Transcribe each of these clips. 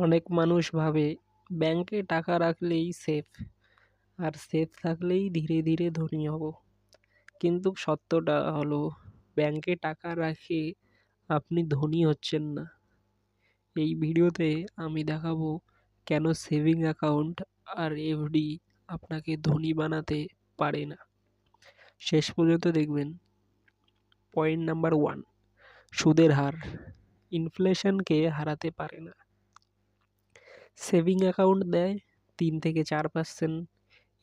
অনেক মানুষ ভাবে ব্যাংকে টাকা রাখলেই সেফ, আর সেফ থাকলেই ধীরে ধীরে ধনী হব। কিন্তু সত্যটা হলো, ব্যাংকে টাকা রাখে আপনি ধনী হচ্ছেন না। এই ভিডিওতে আমি দেখাবো কেন সেভিং অ্যাকাউন্ট আর এফডি আপনাকে ধনী বানাতে পারে না। শেষ পর্যন্ত দেখবেন। পয়েন্ট নাম্বার 1, সুদের হার ইনফ্লেশনকে হারাতে পারে না। সেভিং অ্যাকাউন্ট দেয় 3 থেকে 4%,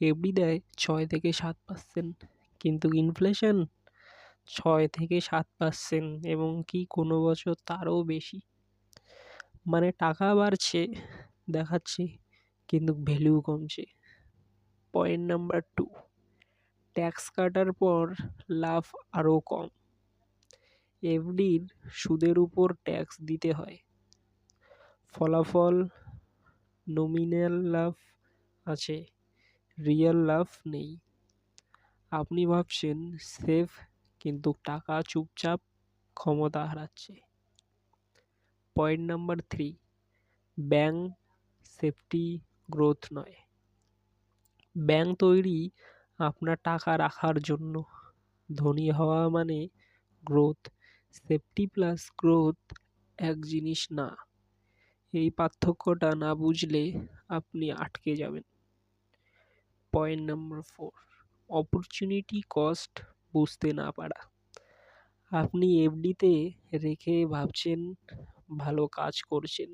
এফডি দেয় 6 থেকে 7%, কিন্তু ইনফ্লেশন 6 থেকে 7% এবং কি কোনো বছর তারও বেশি। মানে টাকা বাড়ছে দেখাচ্ছে, কিন্তু ভ্যালু কমছে। পয়েন্ট নাম্বার 2, ট্যাক্স কাটার পর লাভ আরও কম। এফডির সুদের উপর ট্যাক্স দিতে হয়, ফলাফল নমিনাল লাভ আছে, রিয়েল লাভ নেই। আপনি ভাবছেন সেফ, কিন্তু টাকা চুপচাপ ক্ষমতা হারাচ্ছে। Point number 3, bank safety growth নয়। ব্যাংক তৈরি আপনার টাকা রাখার জন্য, ধনী হওয়া মানে গ্রোথ। সেফটি প্লাস গ্রোথ এক জিনিস না। এই পার্থক্যটা না বুঝলে আপনি আটকে যাবেন। পয়েন্ট নাম্বার 4, অপরচুনিটি কস্ট বুঝতে না পারা। আপনি এফডিতে রেখে ভাবছেন ভালো কাজ করছেন,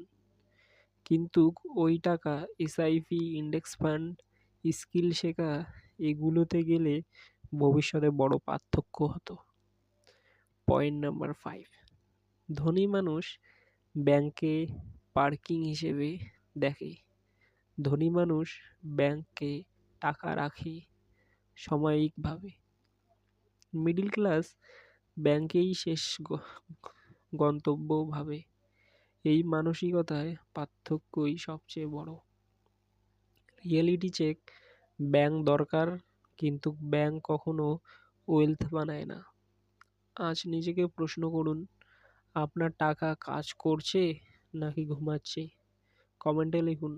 কিন্তু ওই টাকা এসআইপি, ইন্ডেক্স ফান্ড, স্কিল শেখা এগুলোতে গেলে ভবিষ্যতে বড় পার্থক্য হতো। পয়েন্ট নাম্বার 5, ধনী মানুষ ব্যাংকে পার্কিং হিসেবে দেখে। ধনী মানুষ ব্যাংকে টাকা রাখে সাময়িকভাবে। মিডল ক্লাস ব্যাংকেই শেষ গন্তব্য ভাবে। এই মানসিকতায় পার্থক্যই সবচেয়ে বড়। রিয়েলিটি চেক, ব্যাংক দরকার, কিন্তু ব্যাংক কখনো ওয়েলথ বানায় না। আজ নিজেকে প্রশ্ন করুন, আপনার টাকা কাজ করছে নাকি ঘুমাচ্ছে? কমেন্টে লিখুন।